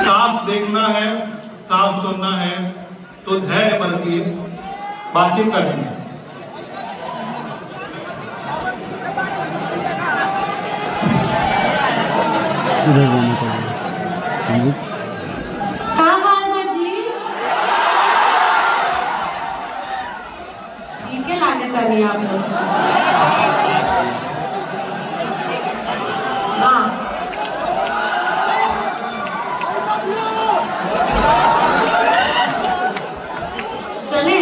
साफ देखना है, साफ सुनना है तो धैर्य बरतिए, बातचीत करनी है। हाँ हाल बाजी ठीक है, लागे करिए आप लोग। हाँ चले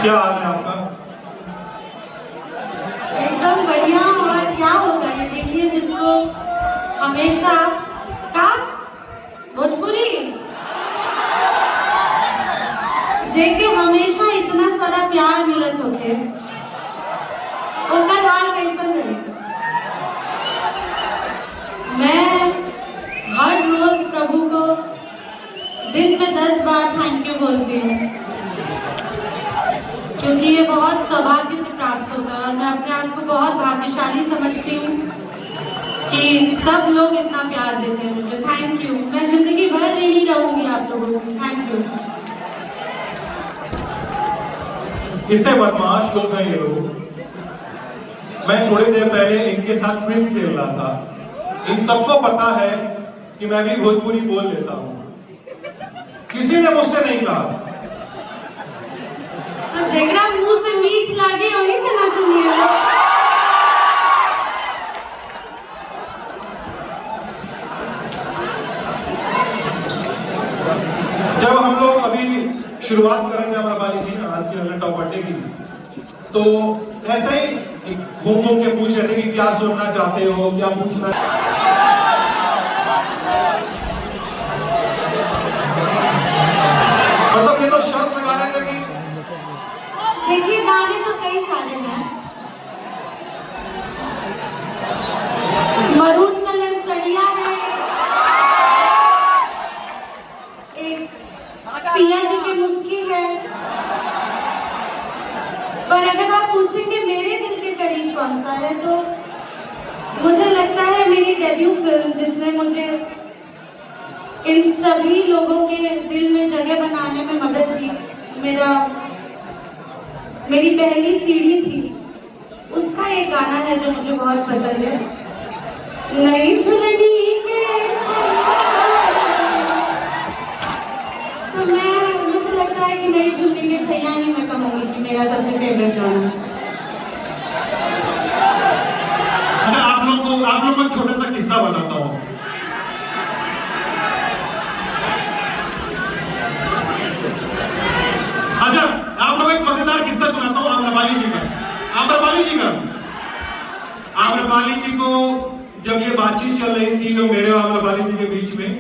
क्या हाल है आपका? एकदम बढ़िया। और क्या होगा ये देखिए, जिसको हमेशा का भोजपुरी जेके हमेशा इतना सारा प्यार मिलत होके ओकर हाल कैसन रहे। मैं हर रोज प्रभु को दिन में 10 बार थैंक यू बोलती हूँ, क्योंकि ये बहुत सौभाग्य से प्राप्त होता है और मैं अपने आप को बहुत भाग्यशाली समझती हूँ कि सब लोग इतना प्यार देते हैं मुझे। Thank you. मैं जिंदगी भर ऋणी रहूंगी आप लोगों की। Thank you. कितने बदमाश लोग हैं ये लोग। मैं थोड़ी देर पहले इनके साथ क्विज खेल रहा था। इन सबको पता है कि मैं भी भोजपुरी बोल लेता हूँ, किसी ने मुझसे नहीं कहा। जेकरा मुंह से मीठ लागे वही से ना सुनिए। जब हम लोग अभी शुरुआत करेंगे अमरपाली जी ना आज के टॉप बर्थडे की, तो ऐसे ही घूम घूम के पूछ रहे थे कि क्या सुनना चाहते हो, क्या पूछना। मतलब ये तो शर्त लगा रहे थे कि देखिए गाने तो कई सारे हैं। मरून कलर सड़िया है, एक पिया जी की मुस्किल है, पर अगर आप पूछेंगे मेरे दिल के करीब कौन सा है, तो मुझे लगता है मेरी डेब्यू फिल्म जिसने मुझे इन सभी लोगों के दिल में जगह बनाने में मदद की, मेरी पहली सीढ़ी थी, उसका एक गाना है जो मुझे बहुत पसंद है। नई झुलनी के तो मुझे लगता है कि नई झुलनी के छैया ही मैं कहूँगी कि मेरा सबसे फेवरेट गाना है। अच्छा, आप लोग को छोटा सा किस्सा बताता हूँ। अच्छा, आप लोग एक मजेदार किस्सा सुनाता हूँ आम्रपाली जी का। आम्रपाली जी को जब ये बातचीत चल रही थी और मेरे और आम्रपाली जी के बीच में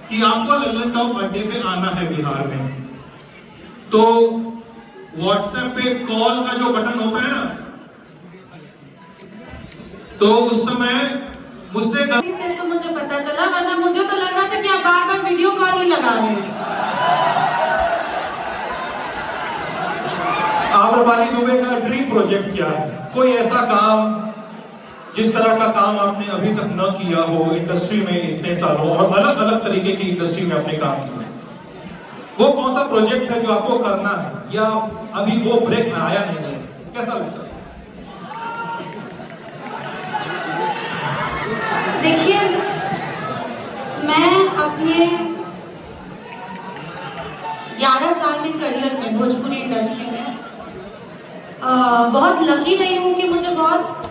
कि आपको लल्लन टॉप अड्डे पे आना है बिहार में, तो व्हाट्सएप पे कॉल का जो बटन होता है ना, तो उस समय मुझसे तो मुझे पता चला, वरना मुझे तो लग रहा था कि आप बार-बार वीडियो कॉल ही लगा रहे हैं। आम्रपाली दुबे का ड्रीम प्रोजेक्ट क्या है? कोई ऐसा काम जिस तरह का काम आपने अभी तक न किया हो इंडस्ट्री में इतने सालों, और अलग अलग तरीके की इंडस्ट्री में आपने काम किया, वो कौन सा प्रोजेक्ट है जो आपको करना है, या अभी वो ब्रेक में आया नहीं है? कैसा लगता है? देखिए, मैं अपने 11 साल के करियर में भोजपुरी इंडस्ट्री में बहुत लकी रही हूँ कि मुझे बहुत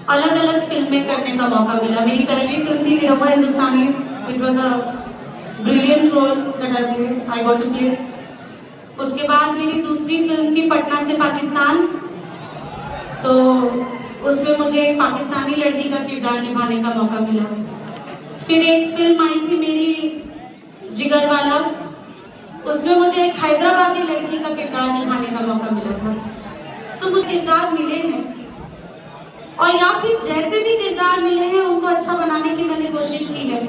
अलग अलग फिल्में करने का मौका मिला। मेरी पहली फिल्म थी Nirahua Hindustani. It was a brilliant role that I got to play. उसके बाद मेरी दूसरी फिल्म थी पटना से पाकिस्तान, तो उसमें मुझे एक पाकिस्तानी लड़की का किरदार निभाने का मौका मिला। फिर एक फिल्म आई थी मेरी जिगरवाला, उसमें मुझे एक हैदराबादी लड़की का किरदार निभाने का मौका मिला था। तो मुझे किरदार मिले हैं, और या फिर जैसे भी किरदार मिले हैं उनको अच्छा बनाने की मैंने कोशिश की है।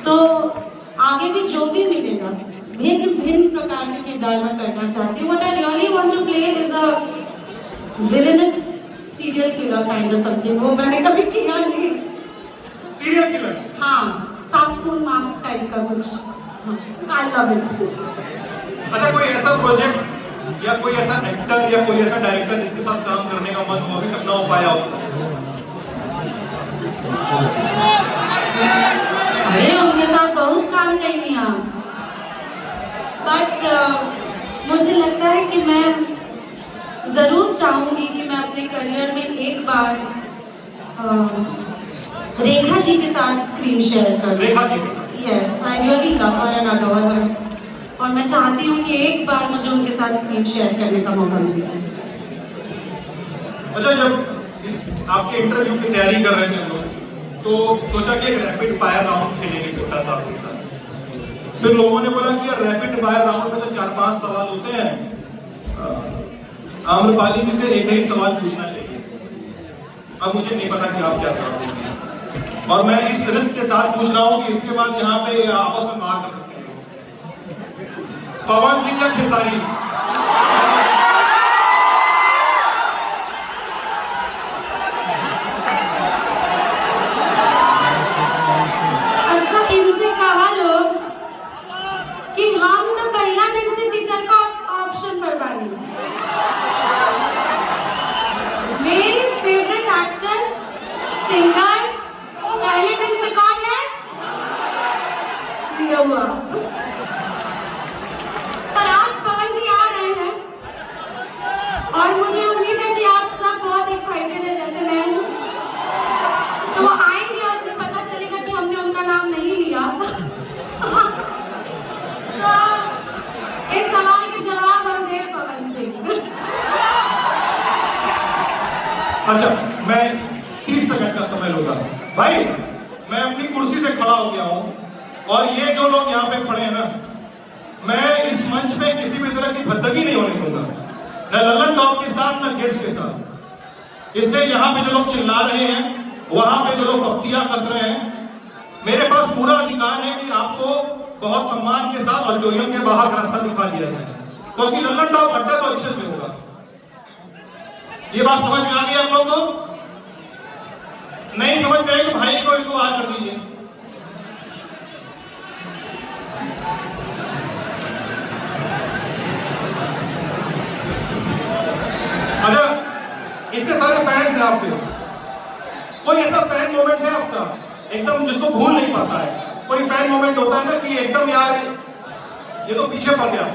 तो आगे भी जो भी मिलेगा भिन्न भिन्न प्रकार के किरदार मैं करना चाहती हूँ। What I really want to play is a villainous serial killer kind of something, वो मैंने कभी किया नहीं। Serial killer? हाँ, साफ खून माफ टाइप का कुछ। I love it. अच्छा, कोई ऐसा प्रोजेक्ट या कोई ऐसा एक्टर या कोई ऐसा डायरेक्टर जिसके साथ काम करने का मन हो अभी तक ना हो पाया हो? अरे उनके साथ बहुत काम करेंगे आप, बट मुझे लगता है कि मैं ज़रूर चाहूँगी कि मैं अपने करियर में एक बार रेखा जी के साथ स्क्रीन शेयर करूँ। रेखा जी के साथ? Yes, I really love her and adore हर, और मैं चाहती हूँ कि एक बार मुझे उनके साथ स्क्रीन शेयर करने का मौका मिले। अच्छा, जब इस आपके इंटरव्यू की तैयारी कर रहे थे हम लोग, तो सोचा कि एक रैपिड फायर राउंड खेलेंगे छोटा सा आपके साथ। फिर लोगों ने बोला कि यार रैपिड फायर राउंड में तो 4-5 सवाल होते हैं, आम्रपाली जी से एक ही सवाल पूछना चाहिए। अब मुझे नहीं पता कि आप क्या जवाब देंगे, और मैं इस रिस्क के साथ पूछ रहा हूं कि इसके बाद यहाँ पे आपस में मार कर सकते हैं। पवन सिंह या खेसारी? अच्छा, इनसे कहा लोग कि हम तो पहला दिन से तीसरा का ऑप्शन पर बानी। मेरी फेवरेट एक्टर, सिंगर पहले दिन से कौन है? दिया हुआ। पर आज पवन जी आ रहे हैं और मुझे उम्मीद है कि आप सब बहुत एक्साइटेड है जैसे मैं हूँ। तो वो आएंगे और उन्हें पता चलेगा कि हमने उनका नाम नहीं लिया। तो इस सवाल के जवाब हम दे पवन सिंह। अच्छा, मैं 30 सेकंड का समय लूंगा। भाई, मैं अपनी कुर्सी से खड़ा हो गया हूं, और ये जो लोग यहाँ पे खड़े हैं ना, मैं इस मंच पे किसी भी तरह की भद्दगी नहीं होने दूंगा, न लल्लन टॉप के साथ न गेस्ट के साथ। इसलिए यहाँ पे जो लोग चिल्ला रहे हैं, वहां पे जो लोग पत्तियां कस रहे हैं, मेरे पास पूरा अधिकार है कि आपको बहुत सम्मान के साथ ऑडिटोरियम के बाहर रास्ता दिखा दिया जाए, क्योंकि लल्लन टॉप अड्डा तो अच्छे से होगा। ये बात समझ में आ गई आप लोगों को? नहीं समझ में आई तो भाई को इनको आगे कर दीजिए। अच्छा, इतने सारे फैंस हैं आपके, कोई ऐसा फैन मोमेंट है आपका एकदम जिसको भूल नहीं पाता है? कोई फैन मोमेंट होता है ना कि एकदम यार ये तो पीछे पड़ गया।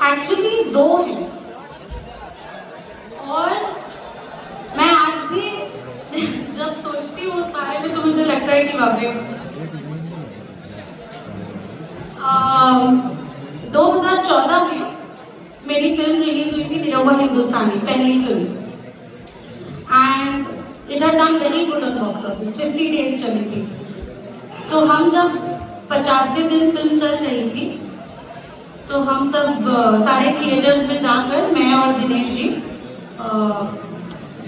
एक्चुअली 2 हैं, और मैं आज भी जब सोचती हूँ उस बारे में तो मुझे लगता है कि बाप रे। 2014 में मेरी फिल्म रिलीज हुई थी, निरहुआ हिंदुस्तानी, पहली film, and it had done very good on box office. 50 days चली थी। तो हम जब 50वें दिन फिल्म चल रही थी, तो हम सब सारे थिएटर्स में जाकर, मैं और दिनेश जी,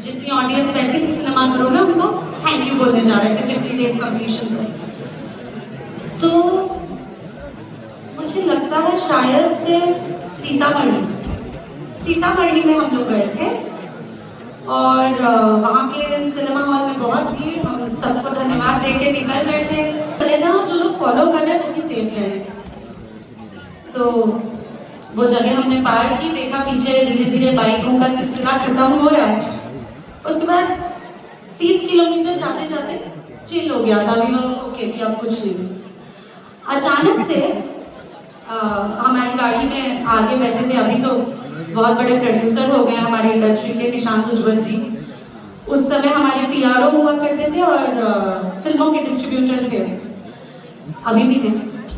जितनी ऑडियंस बैठी थी सिनेमा घरों में, उनको थैंक यू बोलने जा रहे थे 50 डेज कंप्लीशन पर। तो मुझे लगता है शायद से सीतामढ़ी में हम लोग गए थे, और वहाँ के सिनेमा हॉल में बहुत भीड़, हम सबको धन्यवाद देके निकल रहे थे। चले जाओ, जो लोग फॉलो कर रहे हैं वो भी सेफ रहे। तो वो जगह हमने पार की, देखा पीछे धीरे धीरे बाइकों का सिलसिला खत्म हो रहा है। उसके बाद 30 किलोमीटर जाते जाते चिल हो गया था, अभी ओके कि अब कुछ नहीं। अचानक से हमारी गाड़ी में आगे बैठे थे, अभी तो बहुत बड़े प्रोड्यूसर हो गए हमारी इंडस्ट्री के, निशांत उज्ज्वल जी। उस समय हमारे पीआरओ हुआ करते थे और फिल्मों के डिस्ट्रीब्यूटर थे, अभी भी थे।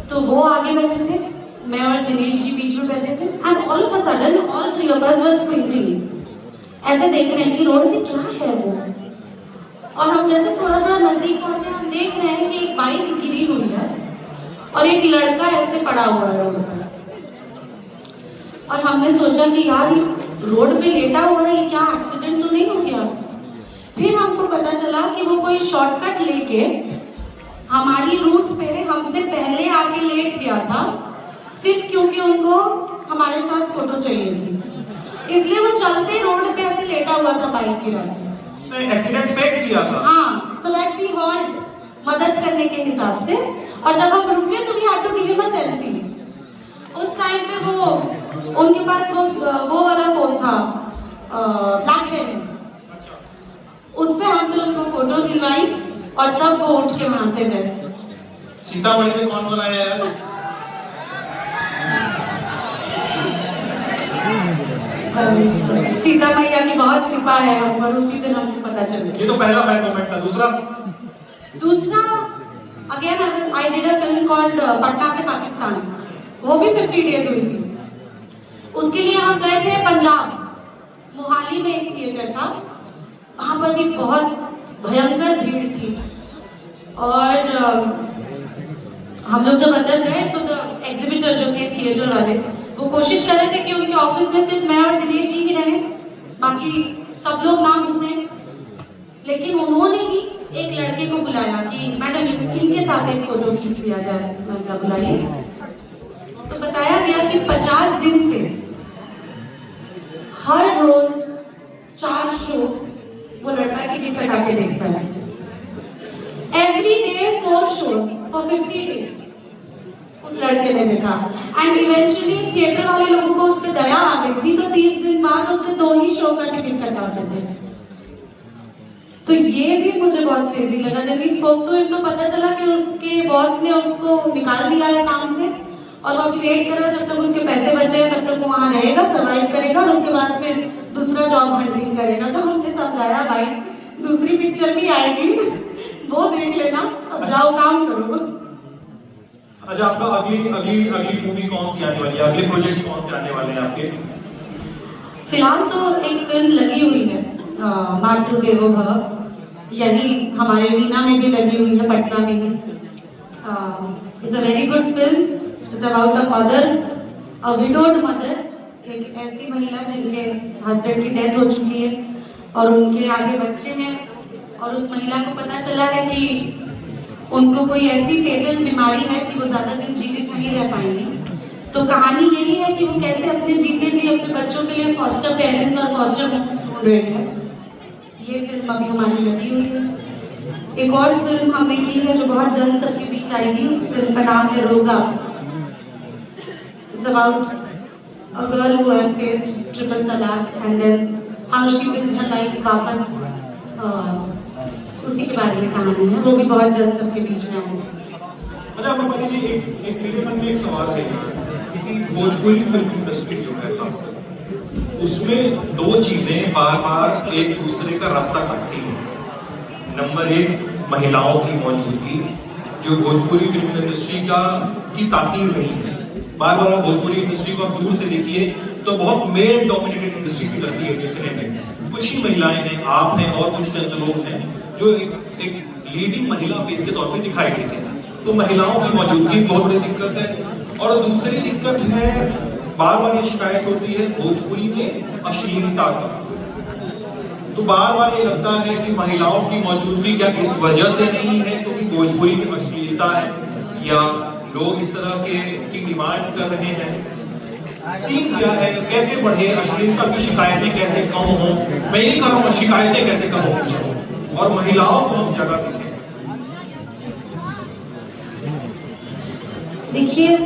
तो वो आगे बैठे थे, मैं और दिनेश जी बीच में बैठे थे, and all of a sudden all 3 of us were squinting, ऐसे देख रहे हैं कि रोड पे क्या है वो। और हम जैसे थोड़ा थोड़ा नजदीक पहुंचे, हम देख रहे हैं कि एक बाइक गिरी हुई है और एक लड़का ऐसे पड़ा हुआ है रोड पर। और हमने सोचा कि यार रोड पे लेटा हुआ है, ये क्या एक्सीडेंट तो नहीं हो गया? फिर हमको पता चला कि वो कोई शॉर्टकट लेके हमारी रूट पे हमसे पहले आके लेट गया था, सिर्फ क्योंकि उनको हमारे साथ फोटो चाहिए थी। इसलिए वो चलते रोड पे ऐसे लेटा हुआ था बाइक गिरा के। उसने एक्सीडेंट फेक किया था। हाँ, सो दैट वी हॉल्ट, मदद करने के हिसाब से, और जब हम रुके तो we had to give him a selfie. उस टाइम पे वो उनके पास वो वाला फोन था, ब्लैकबेरी, उससे हमने उनको फोटो दिलवाई और तब वो उठ के वहां से गए। सीतामढ़ी से कौन कौन आया यार? सीता मैया की बहुत कृपा है हम पर, उसी दिन हमको पता चल गया। ये तो पहला फैन मोमेंट था। दूसरा again I did a film called Patna से पाकिस्तान, वो भी 50 डेज हुई थी। उसके लिए हम गए थे पंजाब, मोहाली में एक थिएटर था, वहां पर भी बहुत भयंकर भीड़ थी। और हम लोग जब अंदर गए तो एग्जीबिटर जो थे थिएटर वाले, वो कोशिश कर रहे थे कि उनके ऑफिस में सिर्फ मैं और दिनेश जी ही रहे, बाकी सब लोग ना घुसे। लेकिन उन्होंने ही एक लड़के को बुलाया कि मैडम इनके साथ एक फोटो खींच लिया जाए। मैंने बुलाइए, तो बताया गया कि 50 दिन से हर रोज 4 शो वो लड़का टिकट कटा के देखता है। Every day 4 shows for 50 days उस लड़के ने देखा। एंड इवेंचुअली थिएटर वाले लोगों को उस पर दया आ गई थी, तो 30 दिन बाद उससे 2 ही शो का टिकट कटाते थे। तो ये भी मुझे बहुत क्रेजी लगा। जब स्पोक टू हिम तो पता चला कि उसके बॉस ने उसको निकाल दिया है काम से, और वो अभी वेट कर रहा है जब तक उसके पैसे बचे तब तक वो वहाँ रहेगा, सर्वाइव करेगा, और उसके बाद फिर दूसरा जॉब हंटिंग करेगा। तो हमने समझाया भाई दूसरी पिक्चर भी आएगी, वो देख लेना, अब जाओ काम करो। अच्छा, आपका अगली मूवी कौन सी आने वाली है? अगले प्रोजेक्ट्स कौन से आने वाले हैं आपके? फिलहाल तो एक फिल्म लगी हुई है, मातृदेवो भव, यही हमारे वीना में भी लगी हुई है, पटना में ही। It's a very good film. It's about a mother, a widowed mother, एक ऐसी महिला जिनके हस्बैंड की डेथ हो चुकी है और उनके आगे बच्चे हैं, और उस महिला को पता चला है कि उनको कोई ऐसी फेटल बीमारी है कि वो ज्यादा दिन जीवित नहीं रह पाएंगी। तो कहानी यही है कि वो कैसे अपने जीते जी अपने बच्चों के लिए फॉस्टर पेरेंट्स और फॉस्टर होम ढूंढ रही है। ये फिल्म अभी हमारी लगी हुई है। एक और फिल्म हमने की है जो बहुत जल्द सबके बीच आएगी, उस फिल्म का नाम है Roja. It's about a girl who has faced triple talaq and then how she builds her life वापस, उसी के बारे में कहानी है। वो भी बहुत जल्द सबके बीच में आएगी। अच्छा रूपाली जी, एक मेरे मन में एक सवाल है कि भोजपुरी फिल्म इंडस्ट्री जो है खासकर, उसमें 2 चीजें बार बार एक दूसरे का रास्ता काटती हैं। नंबर 1, महिलाओं की मौजूदगी, जो भोजपुरी फिल्म इंडस्ट्री की तासीर नहीं है। बार बार भोजपुरी इंडस्ट्री को आप दूर से देखिए तो बहुत मेल डोमिनेटेड इंडस्ट्री से करती है देखने में। कुछ ही महिलाएं हैं, आप हैं और कुछ चंद लोग हैं जो एक लीडिंग महिला फेस के तौर पे दिखाई देते हैं। तो महिलाओं की मौजूदगी बहुत बड़ी दिक्कत है। और दूसरी दिक्कत है, बार बार ये शिकायत होती है भोजपुरी में अश्लीलता का। तो बार बार ये लगता है कि महिलाओं की मौजूदगी क्या इस वजह से नहीं है क्योंकि भोजपुरी में अश्लीलता है, या लोग इस तरह की डिमांड कर रहे हैं? सीन क्या है, कैसे बढ़े, अश्लीलता की शिकायतें कैसे कम हो? मैं ये कह रहा हूँ शिकायतें कैसे कम हो और महिलाओं को हम जगह दें। देखिए,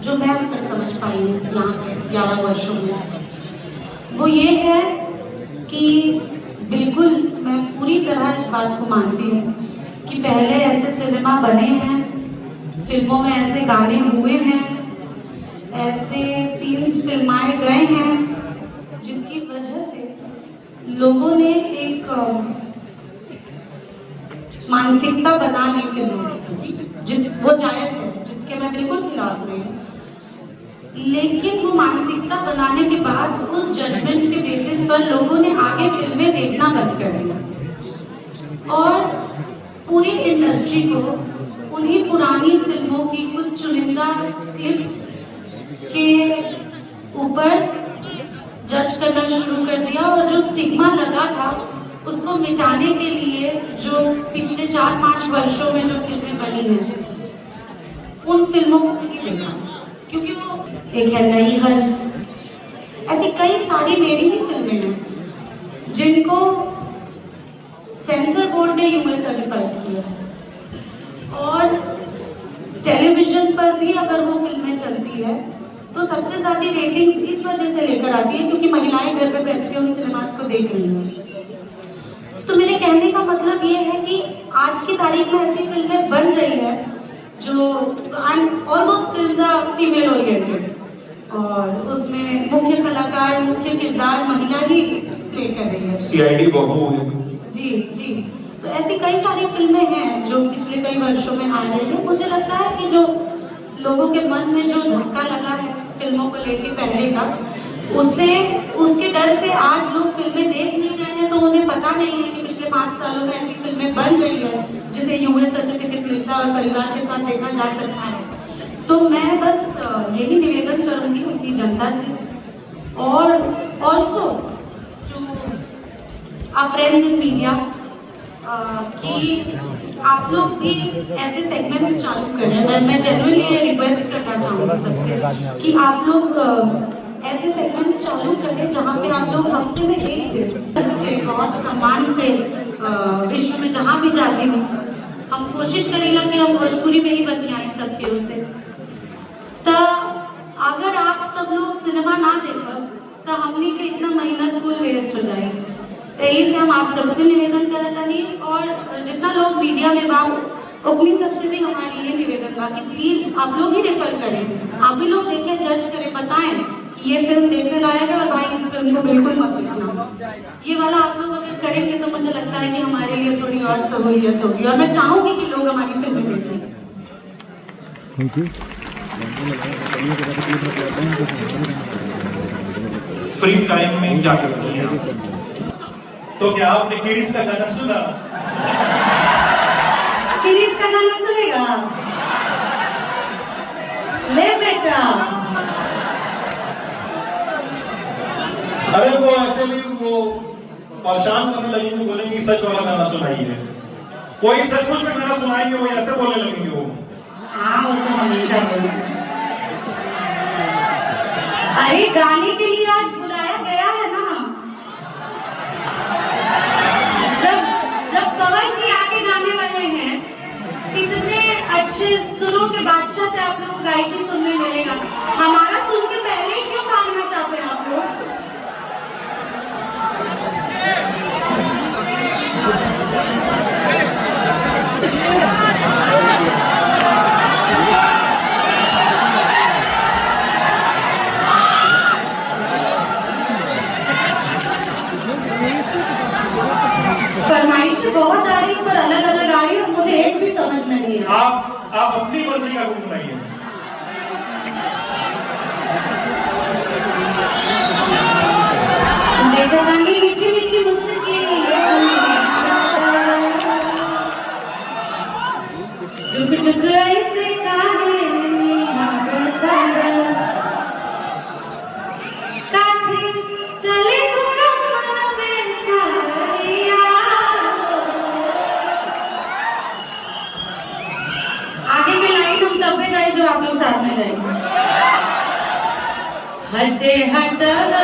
जो मैं अब तक समझ पाई हूँ यहाँ पे 11 वर्षों में, वो ये है कि बिल्कुल मैं पूरी तरह इस बात को मानती हूँ कि पहले ऐसे सिनेमा बने हैं, फिल्मों में ऐसे गाने हुए हैं, ऐसे सीन्स फिल्माए गए हैं, जिसकी वजह से लोगों ने एक मानसिकता बना ली फिल्मों की, वो जायज है, जिसके मैं बिल्कुल खिलाफ नहीं हूँ। लेकिन वो मानसिकता बनाने के बाद उस जजमेंट के बेसिस पर लोगों ने आगे फिल्में देखना बंद कर दिया और पूरी इंडस्ट्री को उन्हीं पुरानी फिल्मों की कुछ चुनिंदा क्लिप्स के ऊपर जज करना शुरू कर दिया। और जो स्टिग्मा लगा था उसको मिटाने के लिए जो पिछले 4-5 वर्षों में जो फिल्में बनी हैं, उन फिल्मों को नहीं देखा, क्योंकि वो एक है नई हर, ऐसी कई सारी मेरी ही फिल्में हैं जिनको सेंसर बोर्ड ने यूए सर्टिफाइड किया और टेलीविजन पर भी अगर वो फिल्में चलती है तो सबसे ज्यादा रेटिंग्स इस वजह से लेकर आती है क्योंकि महिलाएं घर पे बैठ के उन सिनेमास को देख रही हैं। तो मेरे कहने का मतलब ये है कि आज की तारीख में ऐसी फिल्में बन रही है जो almost films are female oriented और उसमें मुख्य कलाकार मुख्य किरदार महिला ही प्ले कर रही है। सीआईडी बहू है। जी जी, तो ऐसी कई सारी फिल्में हैं जो पिछले कई वर्षों में आ रही है। मुझे लगता है कि जो लोगों के मन में जो धक्का लगा है फिल्मों को लेके पहले का, उसके डर से आज लोग फिल्में देख नहीं रहे हैं, तो उन्हें पता नहीं है कि पिछले 5 सालों में ऐसी फिल्में बन रही है जिसे यूए सर्टिफिकेट मिलता है और परिवार के साथ देखा जा सकता है। तो मैं बस यही निवेदन करूंगी उनकी जनता से और also to our friends in media कि आप लोग भी ऐसे सेगमेंट्स चालू करें। मैं जेन्युइनली ये रिक्वेस्ट करना चाहूँगी सबसे कि आप लोग ऐसे सेगमेंट्स चालू करें जहाँ पे आप लोग हफ्ते में एक दिन से बहुत सम्मान से विश्व में जहाँ भी जाते हो हम कोशिश करेंगे कि हम भोजपुरी में ही बतियाएं सबके उसे। तो अगर आप सब लोग सिनेमा ना देखो तो हमने के इतना मेहनत कुल वेस्ट हो जाएगी। तो यही से हम आप सबसे निवेदन करता नहीं और जितना लोग मीडिया में बात अपनी सबसे भी हमारे लिए निवेदन बा कि प्लीज आप लोग ही रेफर करें, आप ही लोग देखें, जज करें, बताएं कि ये फिल्म देखने लायक है और भाई इस फिल्म को बिल्कुल मत देखना। ये वाला आप लोग अगर करेंगे तो मुझे लगता है कि हमारे लिए थोड़ी और सहूलियत होगी और मैं चाहूंगी कि लोग हमारी फिल्में देखें। फ्री टाइम में क्या करती हैं? तो क्या आपने किरीस का गाना सुना? किरीस का गाना सुनेगा? ले बेटा। अरे वो ऐसे भी वो परेशान करने लगेंगे, बोलेंगे सच वाला गाना सुनाइए। कोई सचमुच में गाना सुनाएंगे वो ऐसे बोलने लगेंगे वो। हाँ वो तो हमेशा बोलते। अरे गाने के लिए आज बुलाया गया है ना। जब पवन जी आगे गाने वाले हैं, इतने अच्छे सुरों के बादशाह से आप लोगों को गायकी सुनने मिलेगा। हमारा सुन के पहले ही क्यों भागना चाहते हैं आप लोग? फरमाइशें बहुत आ रही पर अलग अलग आ रही है, मुझे एक भी समझ में नहीं है। आप अपनी मर्जी का गुण बनाइए। देखो गानी मीठी मीठी मुस्की, टुक टुक ऐसे काहे काथे चले तोरा मन में सारिया। आगे की लाइन हम तब में गाए जो आप लोग साथ में गाएंगे। हटे हटना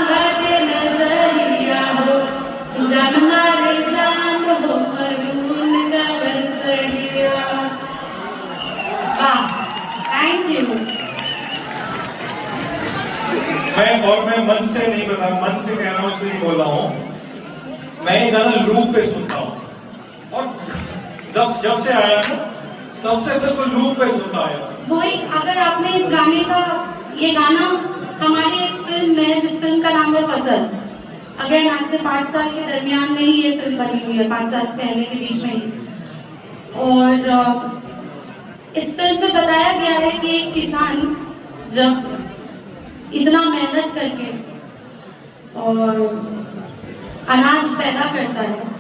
हटे नजरिया हो, जान मारे जान हो मरून का रसड़िया। वाह, थैंक यू। मैं मन से नहीं बता, मन से कह रहा हूँ इसलिए बोल रहा हूँ। मैं ये गाना लूप पे सुनता हूँ और जब से आया ना तब से बिल्कुल लूप पे सुनता आया। वही अगर आपने इस गाने का, ये गाना हमारी एक फिल्म में है जिस फिल्म का नाम है फसल। अगेन आज से 5 साल के दरमियान में ही ये फिल्म बनी हुई है, 5 साल पहले के बीच में ही। और इस फिल्म में बताया गया है कि एक किसान जब इतना मेहनत करके और अनाज पैदा करता है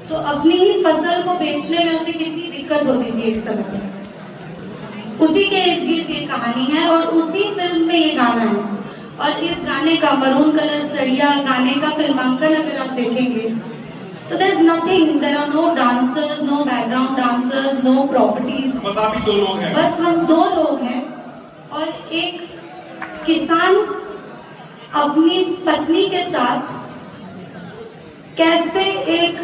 तो अपनी ही फसल को बेचने में उसे कितनी दिक्कत होती थी एक समय में। उसी के इर्द गिर्द ये कहानी है और उसी फिल्म में ये गाना है। और इस गाने का मरून कलर सड़िया गाने का फिल्मांकन अगर आप देखेंगे तो there is nothing, there are no dancers, no background dancers, no properties, बस आप ही 2 लोग हैं। बस हम 2 लोग हैं और एक किसान अपनी पत्नी के साथ कैसे एक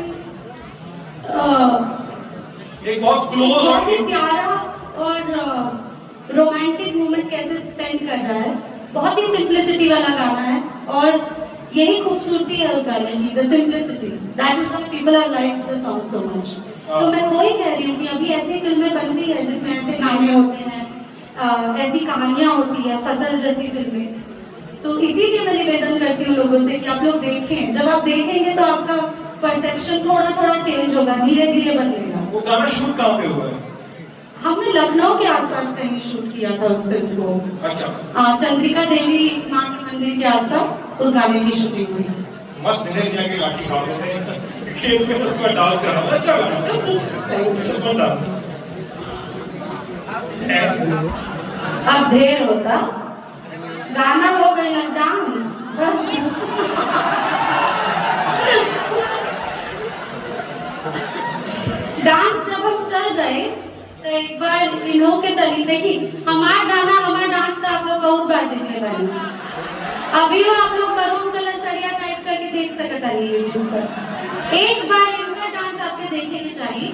बहुत क्लोज बहुत ही प्यारा और रोमांटिक मोमेंट कैसे स्पेंड कर रहा है। बहुत ही सिंप्लिसिटी वाला गाना है और यही खूबसूरती है उस गाने की, the simplicity. That is why people are like the song so much. तो मैं वही कह रही हूँ कि अभी ऐसी फिल्में बनती है जिसमें ऐसे गाने होते हैं, ऐसी कहानियां होती है, फसल जैसी फिल्में। तो इसीलिए मैं निवेदन करती हूँ लोगों से कि आप लोग देखें। जब आप देखेंगे तो आपका परसेप्शन थोड़ा थोड़ा चेंज होगा, धीरे धीरे बदलेगा। वो गाना शूट कहाँ पे हुआ है? हमने लखनऊ के आसपास कहीं शूट किया था उस फिल्म को। अच्छा। चंद्रिका देवी माँ के मंदिर के आसपास उस गाने की शूटिंग हुई। मस्त दिनेश जी के लाठी मार देते हैं खेत में, उसका डांस कर रहा हूँ। अच्छा गाना डांस। अब ढेर होता, गाना हो गया ना डांस बस। डांस जब हम चल जाए तो एक बार इन्हों के तली देखी हमारा गाना हमारा डांस तो आप लोग बहुत बार देखने वाले। अभी वो आप लोग मरून कलर सड़िया टाइप करके देख सकते हैं यूट्यूब पर। एक बार इनका डांस आपके देखे के चाहिए।